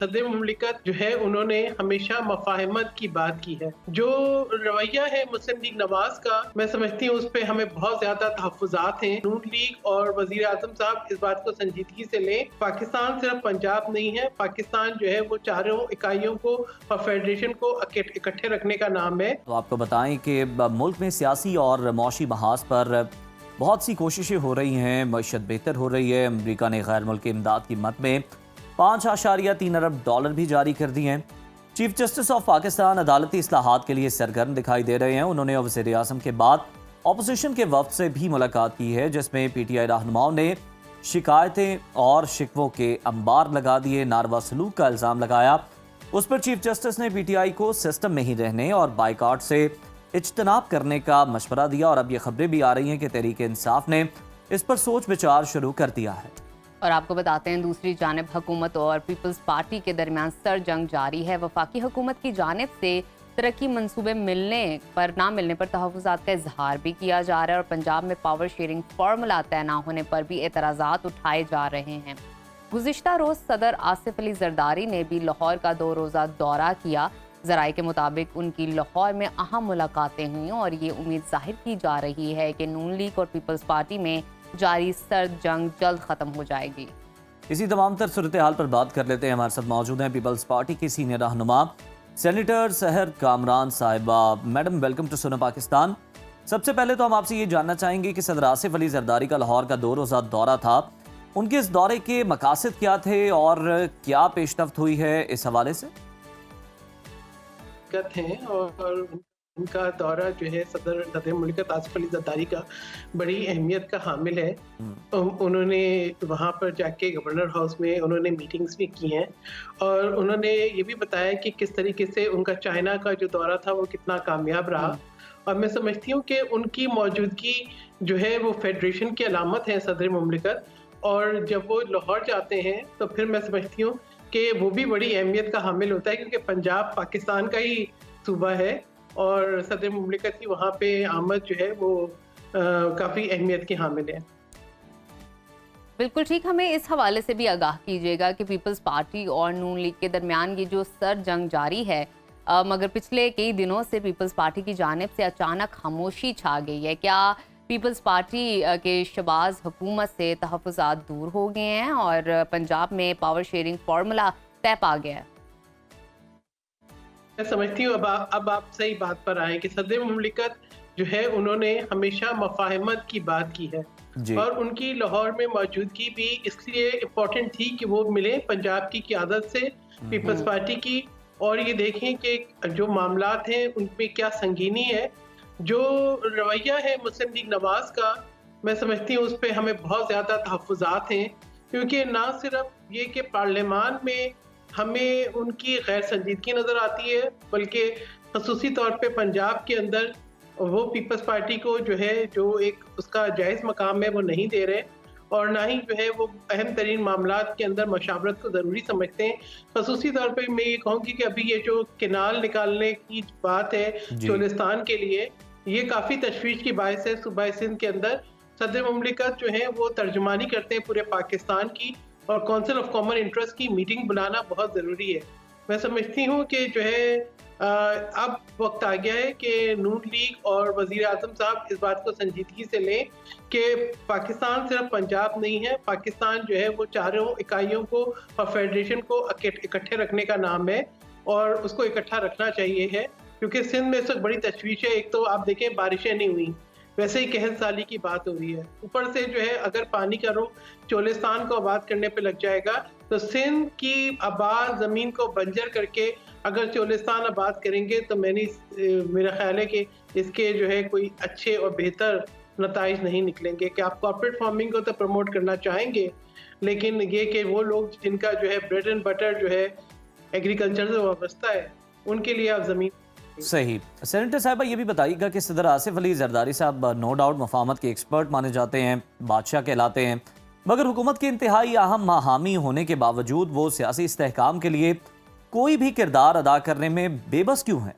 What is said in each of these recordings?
सदर मुमलिकत जो है उन्होंने हमेशा मफाहमत की बात की है। जो रवैया है मुस्लिम लीग नवाज का, मैं समझती हूँ उस पर हमें बहुत ज्यादा तहफ़्फ़ुज़ात हैं। नून लीग और वज़ीर आज़म साहब इस बात को संजीदगी से लें। पाकिस्तान सिर्फ पंजाब नहीं है, पाकिस्तान जो है वो चारों इकाइयों को और फेडरेशन को इकट्ठे रखने का नाम है। तो आपको बताएं कि मुल्क में सियासी और मौशी महाज पर बहुत सी कोशिशें हो रही हैं, मईशत बेहतर हो रही है। अमरीका ने गैर मुल्की इमदाद की मद में 5.3 अरब डॉलर भी जारी कर दिए हैं। चीफ जस्टिस ऑफ पाकिस्तान अदालती इस्लाहात के लिए सरगर्म दिखाई दे रहे हैं। उन्होंने वज़ीर आज़म के बाद अपोजिशन के वफ्द से भी मुलाकात की है, जिसमें PTI रहनुमाओं ने शिकायतें और शिकवों के अंबार लगा दिए, नारवा सलूक का इल्ज़ाम लगाया। उस पर चीफ जस्टिस ने PTI को सिस्टम में ही रहने और बाइकआउट से इज्तनाब करने का मशवरा दिया। और अब ये खबरें भी आ रही हैं कि तहरीक इंसाफ ने इस पर सोच विचार शुरू कर दिया है। और आपको बताते हैं, दूसरी जानिब हुकूमत और पीपल्स पार्टी के दरमियान सर जंग जारी है। वफाकी हुकूमत की जानिब से तरक्की मंसूबे ना मिलने पर तहफ़्फ़ुज़ात का इजहार भी किया जा रहा है, और पंजाब में पावर शेयरिंग फार्मूला तय ना होने पर भी एतराज़ात उठाए जा रहे हैं। गुज़िश्ता रोज़ सदर आसिफ अली जरदारी ने भी लाहौर का 2 रोज़ा दौरा किया। ज़राए के मुताबिक उनकी लाहौर में अहम मुलाकातें हुई और ये उम्मीद जाहिर की जा रही है कि नून लीग और पीपल्स पार्टी में जारी सर्द जंग जल्द ख़त्म हो जाएगी। इसी तमाम तर सूरत हाल पर बात कर लेते हैं। हमारे साथ मौजूद हैं पीपल्स पार्टी की सीनियर रहनुमा सेनेटर सहर कामरान साहिबा। मैडम, वेलकम टू सुनो पाकिस्तान। सबसे पहले तो हम आपसे ये जानना चाहेंगे कि सदर आसिफ अली जरदारी का लाहौर का 2 रोज़ा दौरा था, उनके इस दौरे के मकासद क्या थे और क्या पेशरफ्त हुई है, इस हवाले से हैं। और उनका दौरा जो है सदर मुमलिकत आसिफ अली जरदारी का बड़ी अहमियत का हामिल है। उन्होंने वहाँ पर जाके गवर्नर हाउस में उन्होंने मीटिंग्स भी की हैं, और उन्होंने ये भी बताया कि किस तरीके से उनका चाइना का जो दौरा था वो कितना कामयाब रहा। और मैं समझती हूँ कि उनकी मौजूदगी जो है वो फेडरेशन की अलामत है सदर मुमलिकत। और जब वो लाहौर जाते हैं तो फिर मैं समझती हूँ कि वो भी बड़ी अहमियत का हामिल होता है, क्योंकि पंजाब पाकिस्तान का ही सूबा है और सदर मुमलिकत की वहाँ पे आमद जो है वो काफ़ी अहमियत की हामिल है। बिल्कुल ठीक। हमें इस हवाले से भी आगाह कीजिएगा कि पीपल्स पार्टी और नून लीग के दरमियान ये जो सर जंग जारी है, मगर पिछले कई दिनों से पीपल्स पार्टी की जानिब से अचानक खामोशी छा गई है। क्या पीपल्स पार्टी के शबाज हुकूमत से तहफ़्फ़ुज़ात दूर हो गए हैं और पंजाब में पावर शेयरिंग फार्मूला तय पा गया है? मैं समझती हूँ अब आप सही बात पर आए कि सदर मुमलिकत जो है उन्होंने हमेशा मफाहमत की बात की है, और उनकी लाहौर में मौजूदगी भी इसलिए इम्पोर्टेंट थी कि वो मिले पंजाब की क़यादत से, पीपल्स पार्टी की, और ये देखें कि जो मामलात हैं उनपे क्या संगीनी है। जो रवैया है मुस्लिम लीग नवाज का, मैं समझती हूँ उस पर हमें बहुत ज़्यादा तहफ़्फ़ुज़ात हैं, क्योंकि ना सिर्फ ये कि पार्लियामान में हमें उनकी गैर संजीदगी नज़र आती है, बल्कि ख़ुसूसी तौर पे पंजाब के अंदर वो पीपल्स पार्टी को जो है जो एक उसका जायज़ मकाम है वो नहीं दे रहे, और ना ही जो है वो अहम तरीन मामलात के अंदर मशावरत को ज़रूरी समझते हैं। ख़ुसूसी तौर पे मैं ये कहूँगी कि अभी ये जो केनाल निकालने की बात है चोलिस्तान के लिए, ये काफ़ी तशवीश की बायस है। सूबा सिंध के अंदर सदर मुमलिकत जो है वो तर्जुमानी करते हैं पूरे पाकिस्तान की, और काउंसिल ऑफ कॉमन इंटरेस्ट की मीटिंग बुलाना बहुत ज़रूरी है। मैं समझती हूँ कि जो है अब वक्त आ गया है कि नून लीग और वज़ीर आज़म साहब इस बात को संजीदगी से लें कि पाकिस्तान सिर्फ पंजाब नहीं है, पाकिस्तान जो है वो चारों इकाइयों को और फेडरेशन को इकट्ठे रखने का नाम है, और उसको इकट्ठा रखना चाहिए है, क्योंकि सिंध में इस वक्त बड़ी तशवीश है। एक तो आप देखें बारिशें नहीं हुई, वैसे ही कहत साली की बात हो रही है, ऊपर से जो है अगर पानी का रुख चोलिस्तान को आबाद करने पे लग जाएगा तो सिंध की आबाद ज़मीन को बंजर करके अगर चोलिस्तान आबाद करेंगे तो मेरा ख्याल है कि इसके जो है कोई अच्छे और बेहतर नताइज नहीं निकलेंगे। कि आप कॉर्पोरेट फार्मिंग को तो प्रमोट करना चाहेंगे, लेकिन ये कि वो लोग जिनका जो है ब्रेड एंड बटर जो है एग्रीकल्चर से वाबस्ता है, उनके लिए आप ज़मीन सही। सेनेटर साहिबा, ये भी बताइएगा कि सदर आसिफ अली जरदारी साहब नो डाउट मफाहमत के एक्सपर्ट माने जाते हैं, बादशाह कहलाते हैं, मगर हुकूमत के इंतहाई अहम हामी होने के बावजूद वो सियासी इस्तेहकाम के लिए कोई भी किरदार अदा करने में बेबस क्यों है?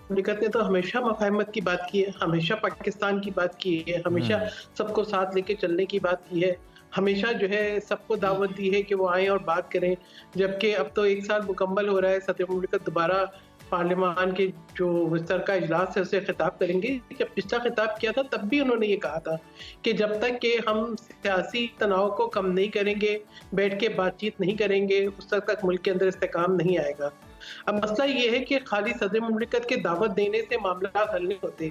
मुमलिकत ने तो हमेशा मफाहमत की बात की है, हमेशा पाकिस्तान की बात की है, हमेशा सबको साथ लेके चलने की बात की है, ہمیشہ جو ہے سب کو دعوت دی ہے کہ وہ آئیں اور بات کریں، جبکہ اب تو 1 سال مکمل ہو رہا ہے، صدر مملکت دوبارہ پارلیمان کے جو مشترکہ اجلاس ہے اسے خطاب کریں گے۔ جب پچھلا خطاب کیا تھا تب بھی انہوں نے یہ کہا تھا کہ جب تک کہ ہم سیاسی تناؤ کو کم نہیں کریں گے، بیٹھ کے بات چیت نہیں کریں گے، اس وقت تک ملک کے اندر استحکام نہیں آئے گا۔ اب مسئلہ یہ ہے کہ خالی صدر مملکت کے دعوت دینے سے معاملات حل نہیں ہوتے،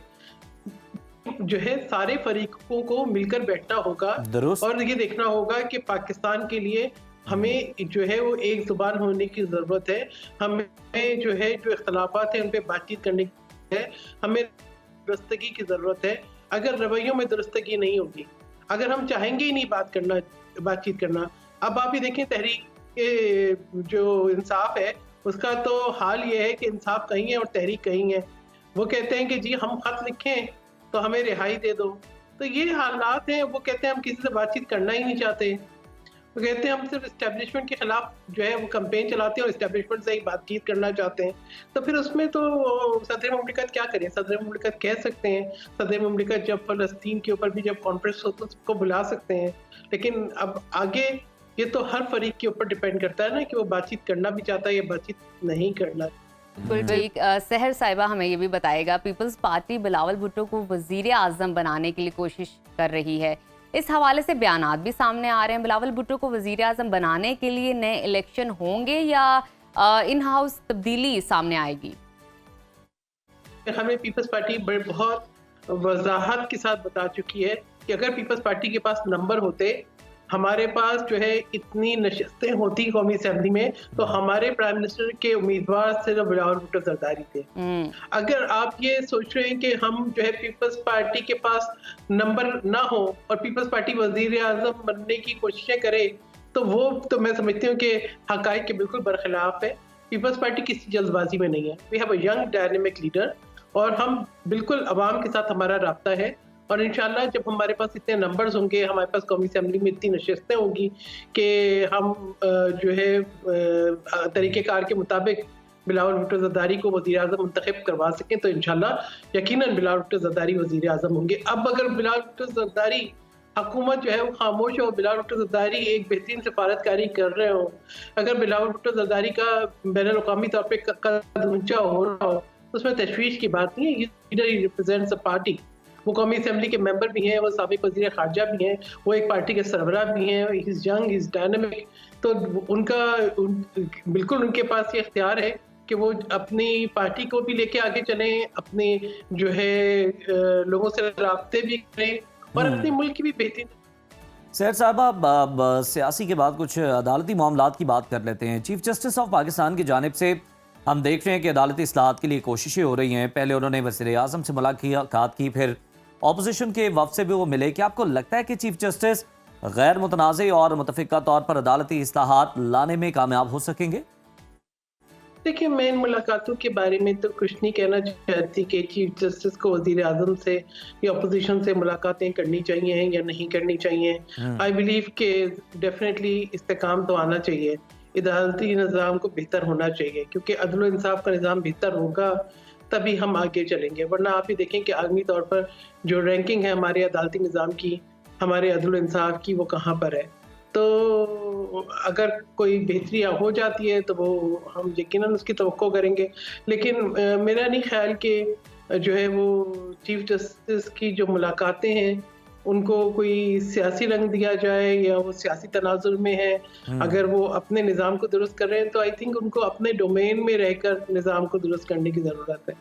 جو ہے سارے فریقوں کو مل کر بیٹھنا ہوگا اور یہ دیکھنا ہوگا کہ پاکستان کے لیے ہمیں جو ہے وہ ایک زبان ہونے کی ضرورت ہے، ہمیں جو ہے جو اختلافات ہیں ان پہ بات چیت کرنے کی ہے، ہمیں درستگی کی ضرورت ہے۔ اگر رویوں میں درستگی نہیں ہوگی، اگر ہم چاہیں گے ہی نہیں بات چیت کرنا، اب آپ یہ دیکھیں تحریک جو انصاف ہے اس کا تو حال یہ ہے کہ انصاف کہیں ہے اور تحریک کہیں ہے۔ وہ کہتے ہیں کہ جی ہم خط لکھیں تو ہمیں رہائی دے دو، تو یہ حالات ہیں۔ وہ کہتے ہیں ہم کسی سے بات چیت کرنا ہی نہیں چاہتے، وہ کہتے ہیں ہم صرف اسٹیبلشمنٹ کے خلاف جو ہے وہ کمپین چلاتے ہیں اور اسٹیبلشمنٹ سے ہی بات چیت کرنا چاہتے ہیں۔ تو پھر اس میں تو صدر مملکت کیا کریں؟ صدر مملکت کہہ سکتے ہیں، صدر مملکت جب فلسطین کے اوپر بھی جب کانفرنس ہو تو اس کو بلا سکتے ہیں، لیکن اب آگے یہ تو ہر فریق کے اوپر ڈیپینڈ کرتا ہے نا کہ وہ بات چیت کرنا بھی چاہتا ہے یا بات چیت نہیں کرنا۔ بالکل ٹھیک۔ سحر صاحبہ ہمیں یہ بھی بتائے گا، پیپلز پارٹی بلاول بھٹو کو وزیر اعظم بنانے کے لیے کوشش کر رہی ہے، اس حوالے سے بیانات بھی سامنے آ رہے ہیں۔ بلاول بھٹو کو وزیر اعظم بنانے کے لیے نئے الیکشن ہوں گے یا ان ہاؤس تبدیلی سامنے آئے گی؟ ہمیں پیپلز پارٹی بہت وضاحت کے ساتھ بتا چکی ہے کہ اگر پیپلز پارٹی کے پاس نمبر ہوتے، ہمارے پاس جو ہے اتنی نشستیں ہوتی قومی اسمبلی میں، تو ہمارے پرائم منسٹر کے امیدوار صرف بلاول بھٹو زرداری تھے۔ اگر آپ یہ سوچ رہے ہیں کہ ہم جو ہے پیپلز پارٹی کے پاس نمبر نہ ہو اور پیپلز پارٹی وزیر اعظم بننے کی کوششیں کرے تو وہ تو میں سمجھتی ہوں کہ حقائق کے بالکل برخلاف ہے۔ پیپلز پارٹی کسی جلد بازی میں نہیں ہے، we have a young dynamic leader, اور ہم بالکل عوام کے ساتھ ہمارا رابطہ ہے، اور انشاءاللہ جب ہمارے پاس اتنے نمبرز ہوں گے، ہمارے پاس قومی اسمبلی میں اتنی نشستیں ہوں گی کہ ہم جو ہے طریقہ کار کے مطابق بلاول بھٹو زرداری کو وزیر اعظم منتخب کروا سکیں تو انشاءاللہ یقیناً بلاول بھٹو زرداری وزیر اعظم ہوں گے۔ اب اگر بلاول بھٹو زرداری حکومت جو ہے وہ خاموش ہو، بلاول بھٹو زرداری ایک بہترین سفارتکاری کر رہے ہوں، اگر بلاول بھٹو زرداری کا بین الاقوامی طور پہ قد اونچا ہو رہا ہو، اس میں تشویش کی بات نہیں ہے۔ لیڈر ریپرزینٹس اے پارٹی، وہ قومی اسمبلی کے ممبر بھی ہیں، وہ سابق وزیر خارجہ بھی ہیں، وہ ایک پارٹی کے سربراہ بھی ہیں، ہی از ینگ، ہی از ڈائنامک، تو ان کا بالکل ان کے پاس یہ اختیار ہے کہ وہ اپنی پارٹی کو بھی لے کے آگے چلیں، اپنے جو ہے لوگوں سے رابطے بھی کریں اور اپنے ملک کی بھی بہترین۔ سحر صاحبہ، سیاسی کے بعد کچھ عدالتی معاملات کی بات کر لیتے ہیں۔ چیف جسٹس آف پاکستان کی جانب سے ہم دیکھ رہے ہیں کہ عدالتی اصلاحات کے لیے کوششیں ہو رہی ہیں۔ پہلے انہوں نے وزیر اعظم سے ملاقات کی، پھر اپوزیشن کے وفد سے بھی وہ ملے۔ کیا آپ کو لگتا ہے کہ چیف جسٹس غیر متنازع اور متفقہ طور پر عدالتی اصلاحات لانے میں کامیاب ہو سکیں گے؟ دیکھیں، میں ان ملاقاتوں کے بارے میں تو کچھ نہیں کہنا چاہتی کہ چیف جسٹس کو وزیر اعظم سے یا اپوزیشن سے ملاقاتیں کرنی چاہیے یا نہیں کرنی چاہیے۔ آئی بلیو کہ ڈیفینیٹلی استحکام تو آنا چاہیے، عدالتی نظام کو بہتر ہونا چاہیے، کیونکہ عدل و انصاف کا نظام بہتر ہوگا تبھی ہم آگے چلیں گے، ورنہ آپ یہ دیکھیں کہ عالمی طور پر جو رینکنگ ہے ہمارے عدالتی نظام کی، ہمارے عدل و انصاف کی، وہ کہاں پر ہے۔ تو اگر کوئی بہتری ہو جاتی ہے تو وہ ہم یقیناً اس کی توقع کریں گے، لیکن میرا نہیں خیال کہ جو ہے وہ چیف جسٹس کی جو ملاقاتیں ہیں ان کو کوئی سیاسی رنگ دیا جائے یا وہ سیاسی تناظر میں ہے۔ اگر وہ اپنے نظام کو درست کر رہے ہیں تو آئی تھنک ان کو اپنے ڈومین میں رہ کر نظام کو درست کرنے کی ضرورت ہے۔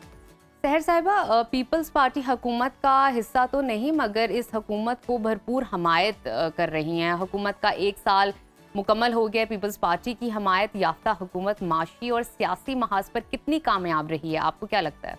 سحر صاحبہ، پیپلز پارٹی حکومت کا حصہ تو نہیں مگر اس حکومت کو بھرپور حمایت کر رہی ہیں۔ حکومت کا 1 سال مکمل ہو گیا، پیپلز پارٹی کی حمایت یافتہ حکومت معاشی اور سیاسی محاذ پر کتنی کامیاب رہی ہے؟ آپ کو کیا لگتا ہے؟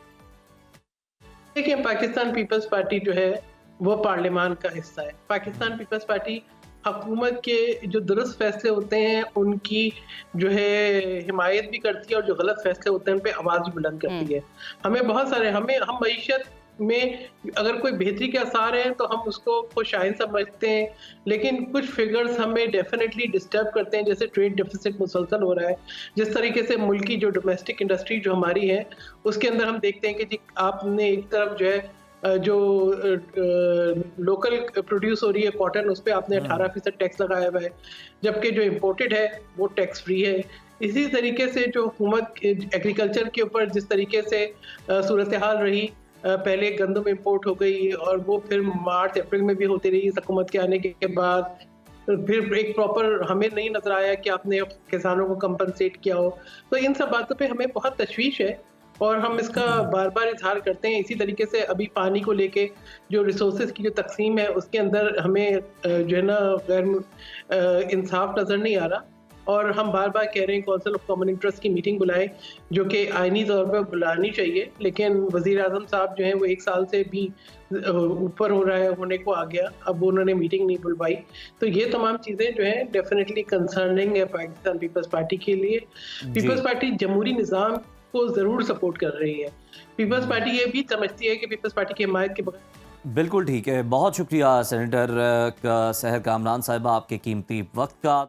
دیکھیں، پاکستان پیپلز پارٹی جو ہے وہ پارلیمان کا حصہ ہے۔ پاکستان پیپلز پارٹی حکومت کے جو درست فیصلے ہوتے ہیں ان کی جو ہے حمایت بھی کرتی ہے، اور جو غلط فیصلے ہوتے ہیں ان پہ آواز بھی بلند کرتی ہے۔ ہمیں بہت سارے ہم معیشت میں اگر کوئی بہتری کے آثار ہیں تو ہم اس کو خوش آئند سمجھتے ہیں، لیکن کچھ فگرز ہمیں ڈیفینیٹلی ڈسٹرب کرتے ہیں، جیسے ٹریڈ ڈیفیسٹ مسلسل ہو رہا ہے، جس طریقے سے ملکی جو ڈومیسٹک انڈسٹری جو ہماری ہے اس کے اندر ہم دیکھتے ہیں کہ جی آپ نے ایک طرف جو ہے जो लोकल प्रोड्यूस हो रही है कॉटन, उस पर आपने 18% टैक्स लगाया हुआ है, जबकि जो इम्पोर्टेड है वो टैक्स फ्री है। इसी तरीके से जो हुकूमत एग्रीकल्चर के ऊपर जिस तरीके से सूरत हाल रही, पहले गंदम इम्पोर्ट हो गई और वो फिर मार्च अप्रैल में भी होती रही इस हुकूमत के आने के बाद, फिर एक प्रॉपर हमें नहीं नजर आया कि आपने किसानों को कंपनसेट किया हो। तो इन सब बातों पे हमें बहुत तशवीश है और हम इसका बार बार इजहार करते हैं। इसी तरीके से अभी पानी को लेके जो रिसोर्सेज की जो तकसीम है उसके अंदर हमें जो है ना गैर इंसाफ नज़र नहीं आ रहा, और हम बार बार कह रहे हैं काउंसिल ऑफ कॉमन इंटरेस्ट की मीटिंग बुलाएं, जो कि आईनी तौर पर बुलानी चाहिए, लेकिन वज़ीर आज़म साहब जो हैं वो 1 साल से भी ऊपर हो रहा है, होने को आ गया, अब उन्होंने मीटिंग नहीं बुलवाई। तो ये तमाम चीज़ें जो हैं डेफिनेटली कंसर्निंग है पाकिस्तान पीपल्स पार्टी के लिए। पीपल्स पार्टी जमहूरी निज़ाम को ज़रूर सपोर्ट कर रही है। पीपल्स पार्टी ये भी समझती है कि पीपल्स पार्टी की हिमायत के बगैर। बिल्कुल ठीक है, बहुत शुक्रिया सेनेटर सहर कामरान साहिबा आपके कीमती वक्त का।